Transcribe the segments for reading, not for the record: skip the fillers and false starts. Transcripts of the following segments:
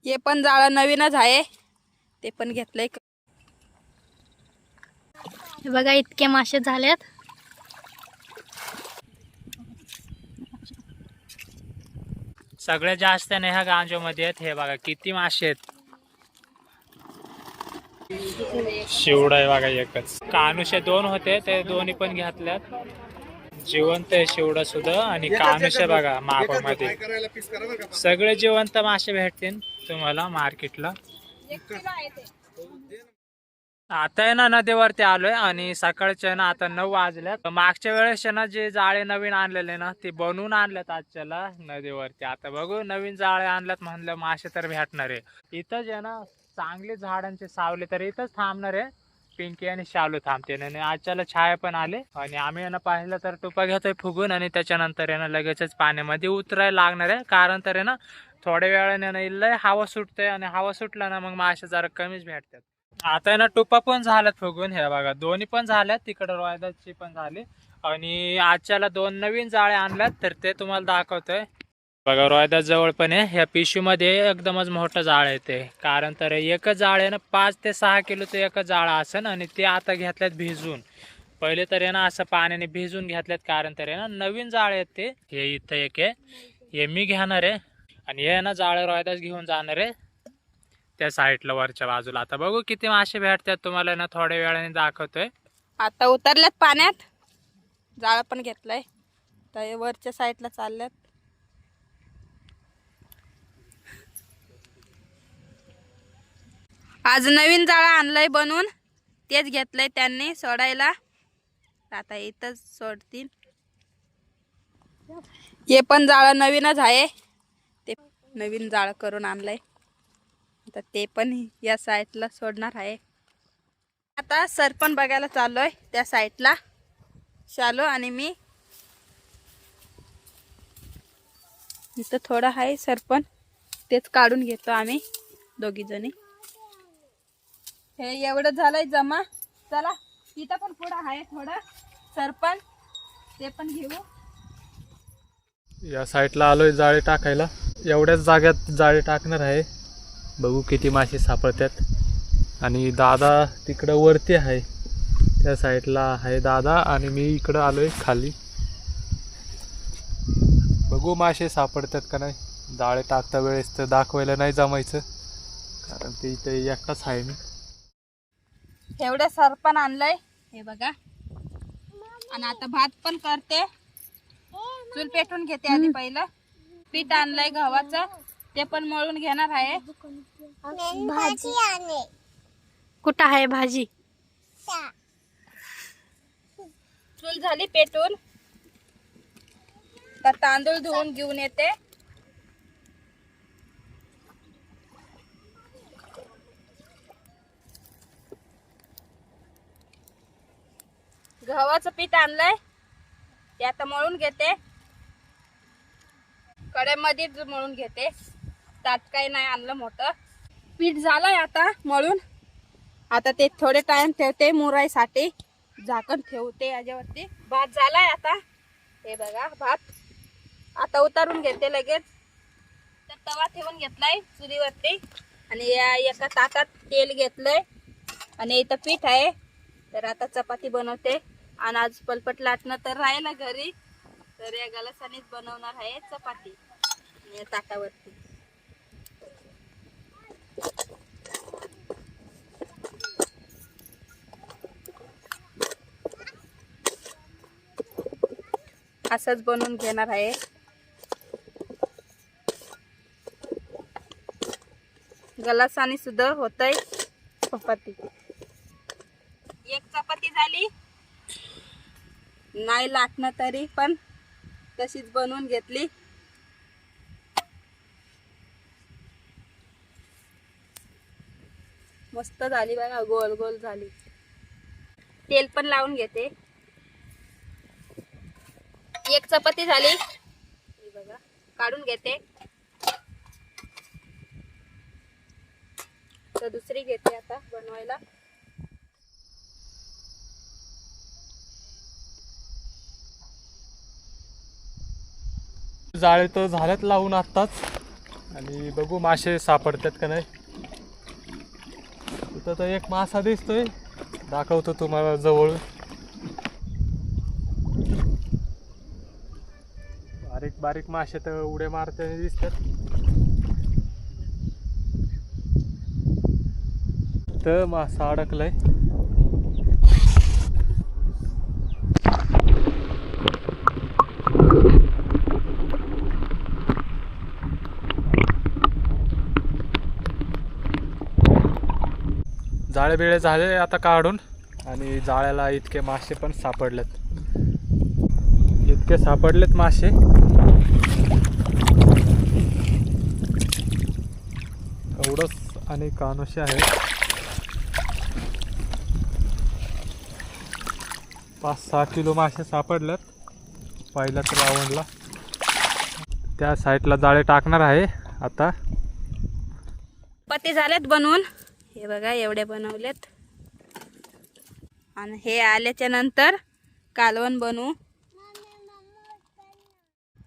हे पण जाळं नवीनच आहे, ते पण घेतलंय. हे बघा इतके मासे झालेत. सगळ्यात जास्त ना ह्या गांजोमध्ये आहेत. हे बघा किती मासे आहेत. शिवडा आहे बघा एकच. कानुशे 2 होते, ते दोन्ही पण घेतल्यात. जिवंत आहे शिवडा सुद्धा आणि कानुशे बघा मापामध्ये. सगळे जिवंत मासे भेटतील तुम्हाला मार्केटला. आता आहे ना नदीवरती आलोय आणि सकाळच्या ना आता 9 वाजल्यात. मागच्या वेळेस ना जे जाळे नवीन आणलेले ना ते बनवून आणल्यात आजच्याला नदीवरती. आता बघू नवीन जाळे आणल्यात म्हणलं मासे तर भेटणार आहे. इथंच आहे ना चांगले झाडांचे सावले तर इथंच थांबणार आहे. पिंकी आणि शालू थांबते आणि आजच्याला छाया पण आले आणि आम्ही यांना पाहिलं तर टोपा घेतोय फुगून आणि त्याच्यानंतर यांना लगेचच पाण्यामध्ये उतरायला लागणार आहे. कारण तर आहे ना थोड्या वेळाने ना लय हवा सुटते आणि हवा सुटला ना मग मासे जरा कमीच भेटतात. आता आहे ना टोपा पण झाल्यात फुगून. हे बघा दोन्ही पण झाल्यात. तिकडे रोयदाची पण झाली आणि आजच्याला 2 नवीन जाळे आणल्यात तर ते तुम्हाला दाखवतोय. बघा रोयदास जवळ पण आहे. ह्या पिशवीमध्ये एकदमच मोठं जाळ आहे ते. कारण तर एकच जाळ आहे ना 5 ते 6 किलोचं एकच जाळं असेल आणि ते आता घेतल्यात भिजून. पहिले तर आहे ना असं पाण्याने भिजून घेतल्यात. कारण तर आहे ना नवीन जाळ आहेत ते. हे इथं एक आहे, हे मी घेणार आहे आणि हे ना जाळं रोयदास घेऊन जाणार आहे त्या साईडला वरच्या बाजूला. आता बघू किती मासे भेटतात तुम्हाला ना थोड्या वेळाने दाखवतोय. आता उतरल्यात पाण्यात, जाळं पण घेतलंय. तर वरच्या साईडला चालल्यात. आज नवीन जाळं आणलंय बनवून, तेच घेतलंय त्यांनी सोडायला. आता इथंच सोडतील. हे पण जाळं नवीनच आहे, ते नवीन जाळं करून आणलंय. आता ते पण या साईडला सोडणार आहे. आता सरपण बघायला चाललोय त्या साईडला, शालू आणि मी. इथं थोडं आहे सरपण, तेच काढून घेतो आम्ही दोघी जणी. हे एवढं झालंय जमा. चला इथं पण पुढं आहे थोडं सरपण, ते पण घेऊ. या साईडला आलोय जाळे टाकायला. एवढ्याच जाग्यात जाळे टाकणार आहे. बघू किती मासे सापडतात. आणि दादा तिकडं वरती आहे, त्या साईडला आहे दादा आणि मी इकडं आलोय खाली. बघू मासे सापडतात का नाही. जाळे टाकता वेळेस तर दाखवायला नाही जमायचं कारण ते इथे एकटाच आहे मी. एवढं सरपण आणलंय हे बघा. आणि आता भात पण करते. चूल पेटून घेते आधी. पहिलं पीठ आणलंय गव्हाचं, ते पण मळून घेणार आहे. भाजी कुठं आहे भाजी? चूल झाली पेटून, तर तांदूळ धुवून घेऊन येते. गव्हाचं पीठ आणलंय, ते आता मळून घेते. कढईमध्येच मळून घेते, ताट काही नाही आणलं मोठं. पीठ झालंय आता मळून. आता ते थोडे टाइम ठेवते मुराईसाठी, झाकण ठेवते याच्यावरती. भात झालाय आता. हे बघा भात आता उतारून घेते लगेच. तर तवा ठेवून घेतलाय चुलीवरती आणि या एका ताटात तेल घेतलंय आणि इथं पीठ आहे. तर आता चपाती बनवते. आणि आज पलपट लाटणं तर राहिलं घरी, तर या गलासानेच बनवणार आहे चपाती या ताटावरती. असंच बनवून घेणार आहे. गलासाने सुद्धा होतय चपाती. एक चपाती झाली, नाही लाटणं तरी पण तशीच बनवून घेतली. मस्त झाली बघा, गोल गोल झाली. तेल पण लावून घेते. एक चपाती झाली, ही बघा काढून घेते. तर दुसरी घेते आता बनवायला. जाळे तर झाल्यात लावून आताच आणि बघू मासे सापडतात का नाही. इथं तर एक मासा दिसतोय, दाखवतो तुम्हाला जवळून. बारीक बारीक मासे तर उड्या मारताना दिसतात. तर मासा अडकलाय. जाळे बिळे झाले आता काढून, आणि जाळ्याला इतके मासे पण सापडलेत. इतके सापडलेत मासे. एवढंच आणि कानोशे आहेत. 5-6 किलो मासे सापडलेत पहिल्याच राऊंडला. त्या साईडला जाळे टाकणार आहे आता. पत्ते झालेत बनवून, हे बघा एवढे बनवलेत. आणि हे आल्याच्या नंतर कालवण बनवू.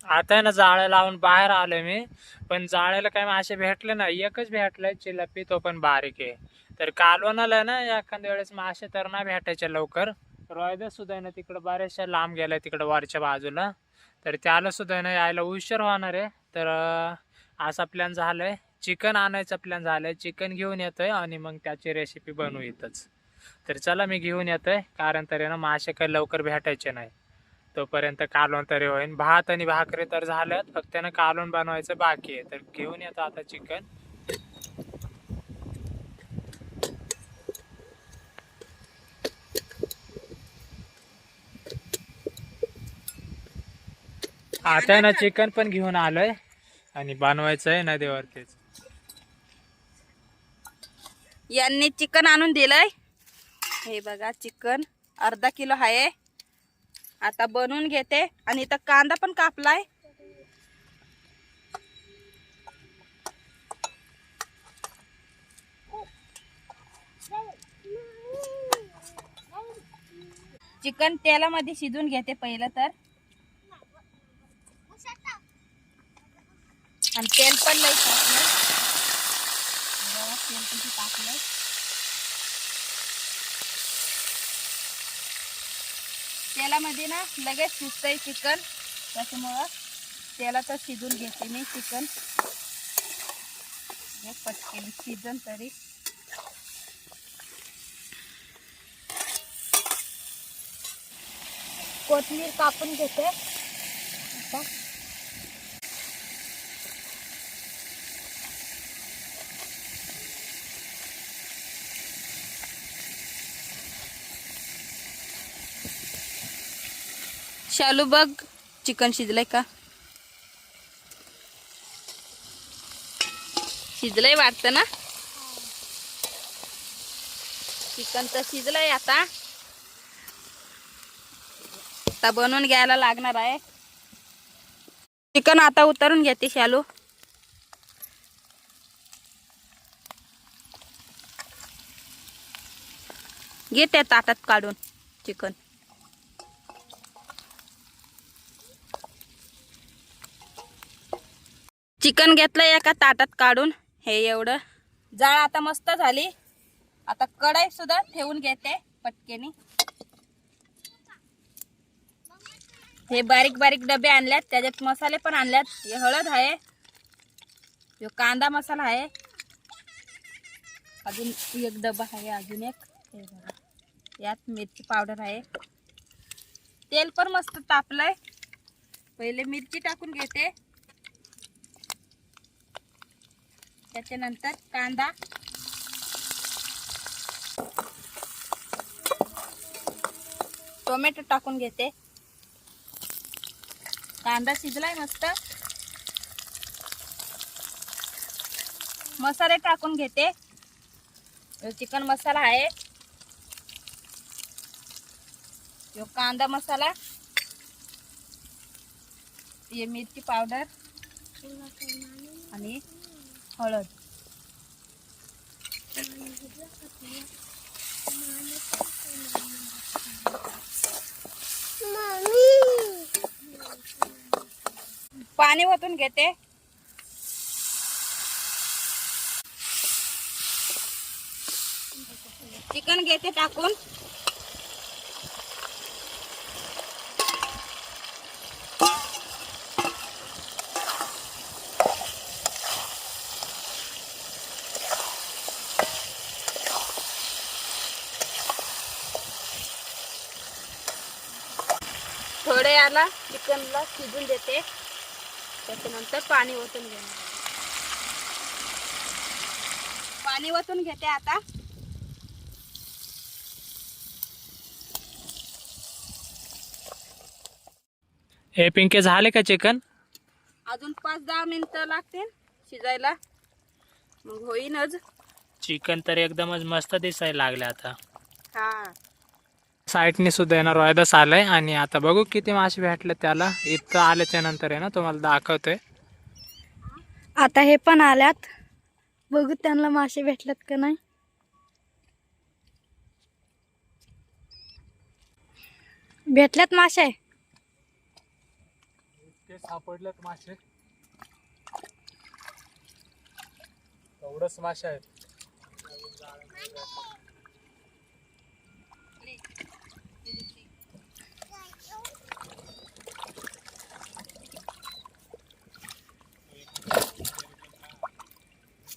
आता आहे ना जाळ्या लावून बाहेर आलोय मी, पण जाळ्याला काही मासे भेटले नाही. एकच भेटलाय चिलपी, तो पण बारीक आहे. तर कालवणाला ना एखाद्या वेळेस मासे तर नाही भेटायचे लवकर. रोयदा सुद्धा आहे ना तिकडं बऱ्याचशा लांब गेलाय तिकडं वरच्या बाजूला, तर त्याला सुद्धा आहे ना यायला उशीर होणार आहे. तर असा प्लॅन झालाय, चिकन आणायचा प्लॅन झालाय. चिकन घेऊन येतोय आणि मग त्याची रेसिपी बनवू इथंच. तर चला मी घेऊन येतोय, कारण तरी ना मासे काही लवकर भेटायचे नाही. तोपर्यंत कालवण तरी होईल. भात आणि भाकरी तर झाल्यात, फक्त ना कालवण बनवायचं बाकी आहे. तर घेऊन येतो आता चिकन. आता आहे ना चिकन पण घेऊन आलोय आणि बनवायचं आहे नदीवरतीच. यांनी चिकन आणून दिलंय. हे बघा चिकन अर्धा किलो आहे. आता बनवून घेते. आणि इथं कांदा पण कापलाय. चिकन तेलामध्ये शिजून घेते पहिलं तर. आणि तेल पण लई टाकलंय. तेल किती टाकलंय. तेलामध्ये ना लगेच शिजतंय चिकन, त्याच्यामुळं तेलातच शिजून घेते मी चिकन. पटकन शिजन तरी. कोथिंबीर कापून घेते आता. शालू बघ चिकन शिजलंय का. शिजलंय वाटतं ना. चिकन तर शिजलंय. आता बनवून घ्यायला लागणार आहे. चिकन आता उतरून घेते शालू. घेते ताटात काढून चिकन. चिकन घेतलं एका ताटात काढून. हे एवढं जाळ आता मस्त झाली. आता कढई सुद्धा ठेवून घेते पटकेनी. हे बारीक बारीक डबे आणल्यात, त्याच्यात मसाले पण आणल्यात. हे हळद आहे, जो कांदा मसाला आहे, अजून एक डबा आहे, अजून एक. हे बघा यात मिरची पावडर आहे. तेल पण मस्त तापलंय. पहिले मिरची टाकून घेते, त्याच्यानंतर कांदा, टोमॅटो टाकून घेते. कांदा शिजलाय मस्त. मसाले टाकून घेते. चिकन मसाला आहे, जो कांदा मसाला, ये मिरची पावडर आणि हळद. पाणी ओतून घेते. चिकन घेते टाकून. थोडे याला चिकनला शिजून देते. त्याच्यानंतर पाणी ओतून घेते. पाणी ओतून घेते आता. हे पिंके झाले का चिकन? अजून 5-10 मिनिटं लागतील शिजायला, मग होईनच. चिकन तर एकदमच मस्त दिसायला लागले आता. हा साईडने सुद्धा येणार रोयदास आलाय आणि आता बघू किती मासे भेटले त्याला. इथं आल्याच्या नंतर आहे ना तुम्हाला दाखवतोय. आता हे पण आल्यात, बघू त्यांना मासे भेटल्यात का नाही. भेटल्यात मासे. सापडलेत मासे, एवढंच मासे आहेत.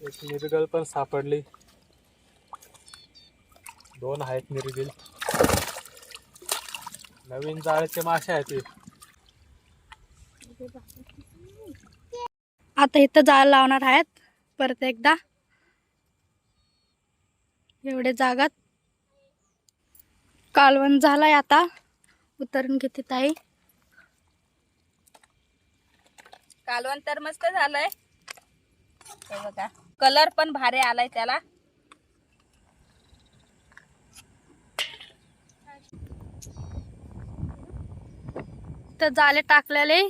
एक मिरगल पण सापडली, 2 आहेत मिरगल. नवीन जाळ्याचे मासे आहेत. आता इथं जाळ लावणार आहेत परत एकदा एवढे जागात. कालवण झालाय, आता उतरून घेते ताई. कालवण तर मस्त झालंय. हे बघा, कलर पण भारी आलाय त्याला. तर जाळे टाकलेले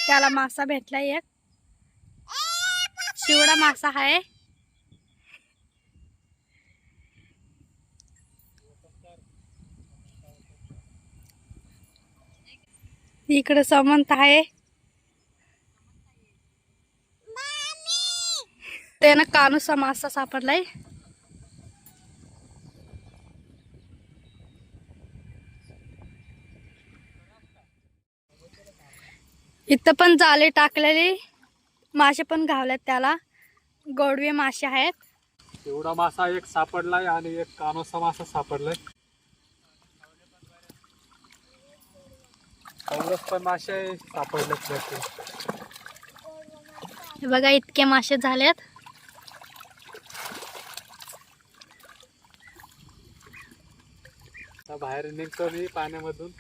त्याला मासा भेटलाय. एक शिवडा मासा आहे. इकडे समंत आहे. त्यानं कानुसा मासा सापडलाय. इथं पण जाळे टाकलेले मासे पण घावल्यात त्याला. गोडवे मासे आहेत. एवढा मासा एक सापडलाय आणि एक कानोसा मासा सापडलाय. एवढंच पण मासे सापडलेत. हे बघा इतके मासे झालेत. बाहेर निघतो मी पाण्यामधून.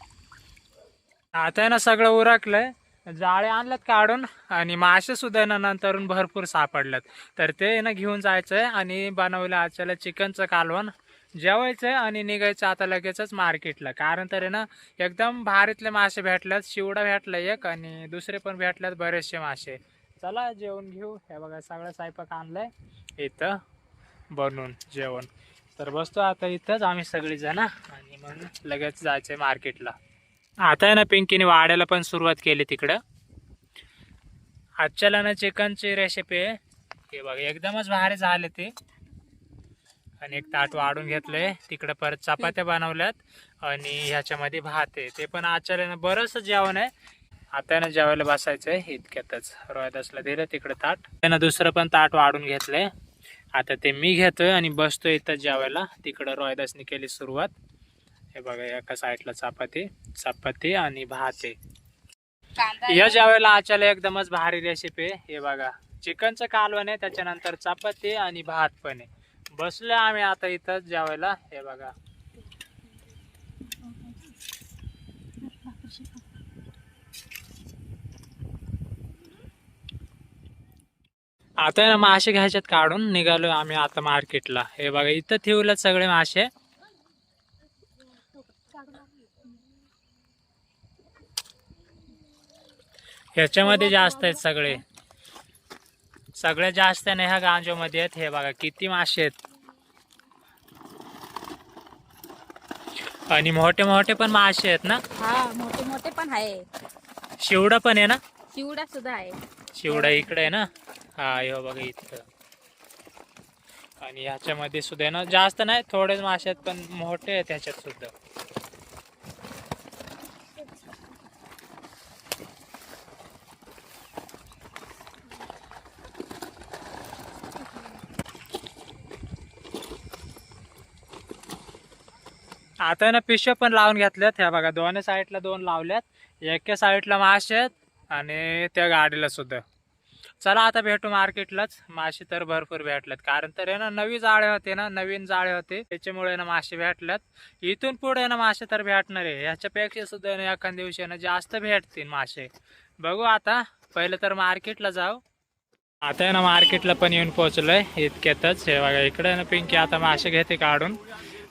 आता आहे ना सगळं उरकलंय. जाळे आणल्यात काढून आणि मासे सुद्धा ना नंतरून भरपूर सापडल्यात. तर ते ना घेऊन जायचंय आणि बनवलं आजच्याला चिकनचं कालवण. जेवायचंय आणि निघायचं आता लगेचच मार्केटला. कारण तर आहे ना एकदम भारीतले मासे भेटल्यात. शिवडा भेटला एक आणि दुसरे पण भेटल्यात बरेचसे मासे. चला जेवण घेऊ. हे बघा सगळं स्वयंपाक आणलंय इथं बनवून जेवण. तर बसतो आता इथंच आम्ही सगळीजण आणि मग लगेच जायचंय मार्केटला. आता आहे ना पिंकीने वाड्याला पण सुरुवात केली तिकडं. आजच्याला ना चिकनची रेसिपी आहे. हे बघा एकदमच भारी झाले ते. आणि एक ताट वाढून घेतलंय. तिकडं परत चपात्या बनवल्यात आणि ह्याच्यामध्ये भात आहे. ते पण आजच्याला ना बरंच जेवण आहे. आता ना जेवायला बसायचंय इतक्यातच. रोहिदासला दिलं तिकडं ताट. त्यानं दुसरं पण ताट वाढून घेतलंय. आता ते मी घेतोय आणि बसतोय इथं जेवायला. तिकडं रोहिदासने केली सुरुवात. हे बघा एका साईडला चपाती आणि भात आहे. या जेवायला आजच्याला एकदमच भारी रेसिपी आहे. हे बघा चिकनचं कालवण आहे, त्याच्यानंतर चपाती आणि भात पण आहे. बसलोय आम्ही आता इथं जेवायला. हे बघा आता ना मासे घ्यायच्यात काढून निघालोय आम्ही आता मार्केटला. हे बघा इथं ठेवलेत सगळे मासे. ह्याच्यामध्ये जास्त आहेत सगळे. सगळ्यात जास्त नाही ह्या गांजोमध्ये आहेत. हे बघा किती मासे आहेत. आणि मोठे मोठे पण मासे आहेत ना. हा मोठे मोठे पण आहे. शिवडा पण आहे ना. शिवडा सुद्धा आहे. शिवडा इकडे आहे ना. हा हे बघा इथं. आणि ह्याच्यामध्ये सुद्धा ना जास्त नाही, थोडेच मासे आहेत पण मोठे आहेत ह्याच्यात सुद्धा. आता ना पिशव्या पण लावून घेतल्यात. ह्या बघा दोन्ही साईडला 2 लावल्यात. एका साईडला मासे आहेत आणि त्या गाडीला सुद्धा. चला आता भेटू मार्केटलाच. मासे तर भरपूर भेटल्यात, कारण तर आहे ना नवीन जाळे होते ना, नवीन जाळे होते त्याच्यामुळे ना मासे भेटल्यात. इथून पुढे ना मासे तर भेटणार आहे. ह्याच्यापेक्षा सुद्धा ना एखाद दिवशी ना जास्त भेटतील मासे. बघू आता, पहिलं तर मार्केटला जाऊ. आता आहे ना मार्केटला पण येऊन पोहोचलोय इतक्यातच. हे बघा इकडे ना पिंकी आता मासे घेते काढून.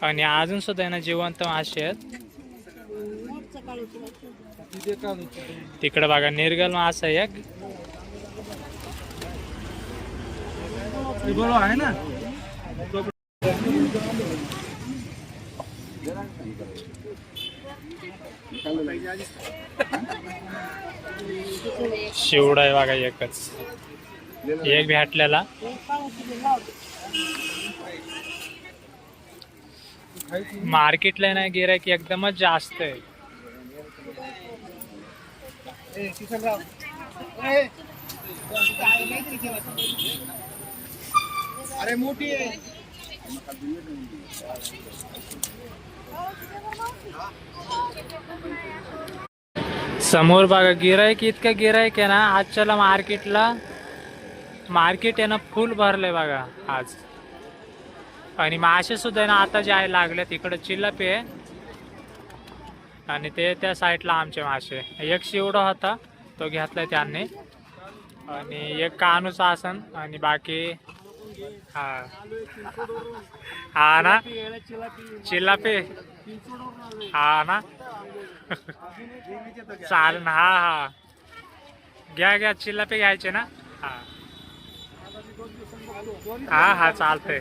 आणि अजून सुद्धा ना जिवंत मासे आहेत. तिकडे बघा निर्गल मासा एक आहे ना. शिवडा आहे बघा एकच, एक भेटलेला. मार्केटला ना गिराईक एकदमच जास्त आहे. अरे मोठी आहे. समोर बघा गिराईक, इतकं गिराईक आहे ना आजच्याला मार्केटला. मार्केट आहे ना फुल भरलंय बघा आज. आणि मासे सुद्धा ना आता जे आहे लागले. तिकडे चिल्लापी आहे आणि ते त्या साईडला आमचे मासे. एक शिवडा होता तो घेतलाय त्यांनी, आणि एक कानूचा आसन, आणि बाकी हा हा ना चिल्लापी हा ना. चाल ना. हा हा घ्या घ्या, चिल्लापी घ्यायचे ना. हा हा हा चालतंय.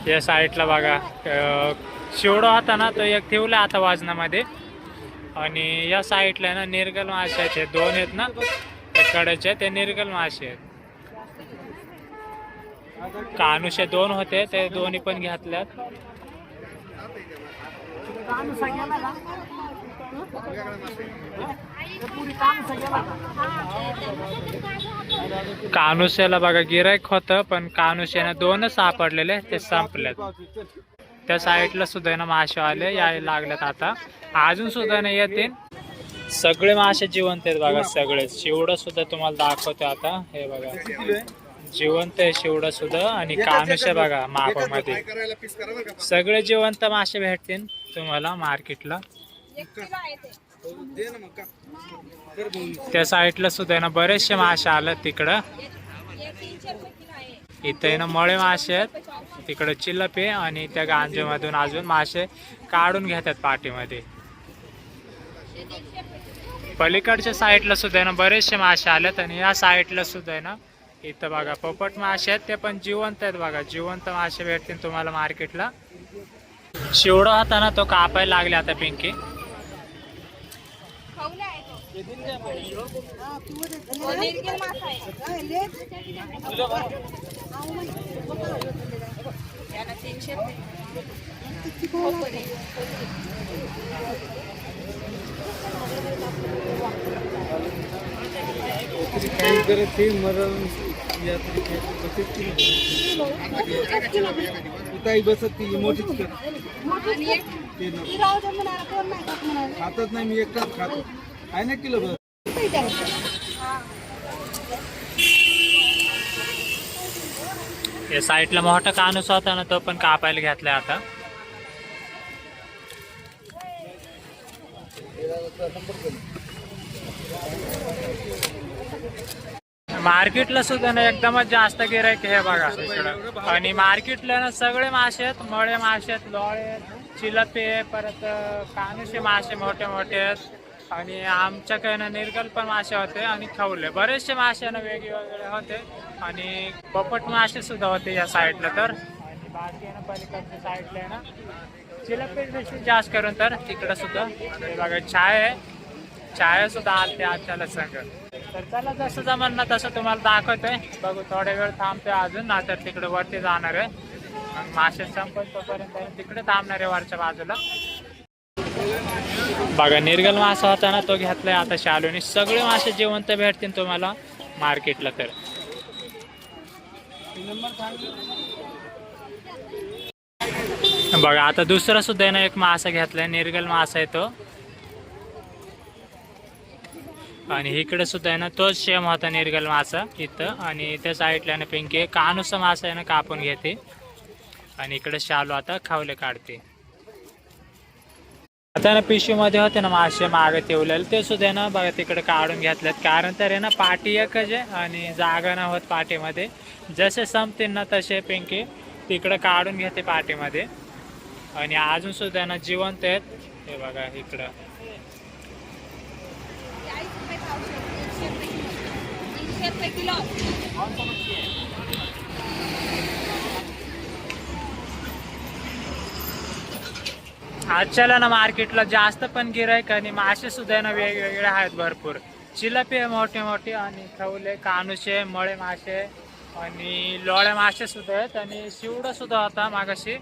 या साईडला बघा शिवडा होता ना तो एक ठेवला आता वजनामध्ये. आणि या साईडला ना निर्गल माशाचे 2 आहेत ना, कडेचे ते निर्गल मासे आहेत. कानुशे 2 होते, ते दोन्ही पण घेतल्यात. कानुष्याला बघा गिराईक होतं, पण कानुष्याने 2च सापडलेले, ते संपलेत. त्या साईडला सुद्धा ना मासे आले यायला लागलेत आता. अजून सुद्धा ना येतील. सगळे मासे जिवंत आहेत बघा सगळे. शिवडा सुद्धा तुम्हाला दाखवते आता. हे बघा जिवंत आहे शिवडा सुद्धा. आणि कानुष्य बघा मापामध्ये. सगळे जिवंत मासे भेटतील तुम्हाला मार्केटला. त्या साईडला सुद्धा ना बरेचसे मासे आले तिकडं. इथे ना मळे मासे आहेत, तिकडे चिल्लपी, आणि त्या गांजेमधून अजून मासे काढून घेतात पाठीमध्ये. पलीकडच्या साईडला सुद्धा ना बरेचसे मासे आलेत. आणि या साईडला सुद्धा ना इथं बघा पोपट मासे आहेत, ते पण जिवंत आहेत बघा. जिवंत मासे भेटतील तुम्हाला मार्केटला. शिवडा होता ना तो कापायला लागले आता पिंकी. खातच नाही मी, एकटाच खातो. आहे ना किलो भर. या साईडला मोठा कानूस होता ना तो पण कापायला घेतलाय आता. मार्केटला सुद्धा ना एकदमच जास्त गिराईक हे बघा इकडं. आणि मार्केटला ना सगळे मासे आहेत, मळे मासे आहेत, लोळे आहेत, चिलपे, परत कानुशे मासे मोठे मोठे आहेत. आणि आमच्याकडे ना निर्गल पण मासे होते, आणि खवले बरेचसे मासे ना वेगवेगळे होते. आणि पोपट मासे सुद्धा होते या साईडला तर. आणि बाकी ना पलीकडच्या साईडला आहे ना चिलपे जास्त करून तर तिकडं सुद्धा हे बघा. चाय सुद्धा आलते आजच्याला संग. तर चला जसं जमन ना तसं तुम्हाला दाखवतोय. बघू थोडा वेळ थांबतोय अजून, ना तर तिकडे वरती जाणार आहे. मग मासे संपत तोपर्यंत तिकडे थांबणार आहे वरच्या बाजूला. बघा निर्गल मासा होता ना तो घेतलाय आता शालूनी. सगळे मासे जिवंत भेटतील तुम्हाला मार्केटला. तर बघा आता दुसरा सुद्धा आहे ना एक मासा घेतलाय, निर्गल मासा आहे तो. आणि इकडे सुद्धा आहे ना तोच सेम होता निर्गल मासा इथं. आणि त्या साईडला ना पिंकी कानुसा मासा आहे ना कापून घेते. आणि इकडे शालू आता खावले काढते. आता ना पिशवीमध्ये होते ना मासे मागे ठेवलेले ते सुद्धा ना बघा तिकडे काढून घेतलेत. कारण तर आहे ना पाटी एकच आहे आणि जागा ना होत पाटीमध्ये. जसे संपतील ना तसे पिंकी तिकडे काढून घेते पाटीमध्ये. आणि अजून सुद्धा ना जिवंत आहेत. हे बघा इकडं आजच्याला ना मार्केटला जास्त पण गिराईक आणि मासे सुद्धा ना वेगवेगळे आहेत भरपूर. चिलापी आहे मोठे मोठे आणि खवले कानुसे मळे मासे आणि लोळे मासे सुद्धा आहेत. आणि शिवडा सुद्धा होता मागाशी.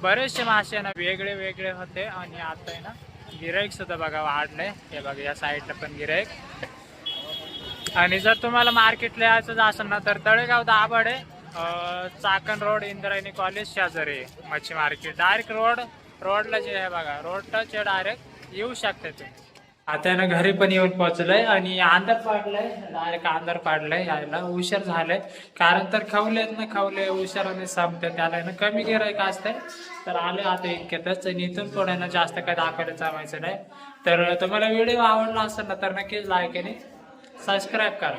बरेचसे मासे ना वेगळे वेगळे होते. आणि आता आहे ना गिराईक सुद्धा बघा वाढलंय. हे बघा या साईडला पण गिराईक. आणि जर तुम्हाला मार्केटला यायचं असेल ना तर तळेगाव दाभाडे चाकण रोड इंद्रायणी कॉलेज शेजारी मच्छी मार्केट. डायरेक्ट रोडला जे आहे बघा रोडचे डायरेक्ट येऊ शकते तुम्ही. आता ना घरी पण येऊन पोहोचलंय आणि अंधार पाडलंय. डायरेक्ट अंधार पाडलंय यायला. उशीर झालाय कारण तर खवलेत ना खवले उशिराने संपते. त्याला ना कमी गिराईक असते. तर आले आता इतक्यातच. आणि इथून पुढे ना जास्त काय दाखवायला जमायचं नाही. तर तुम्हाला व्हिडिओ आवडला असेल ना तर नक्कीच लाईक आणि सबस्क्राईब करा.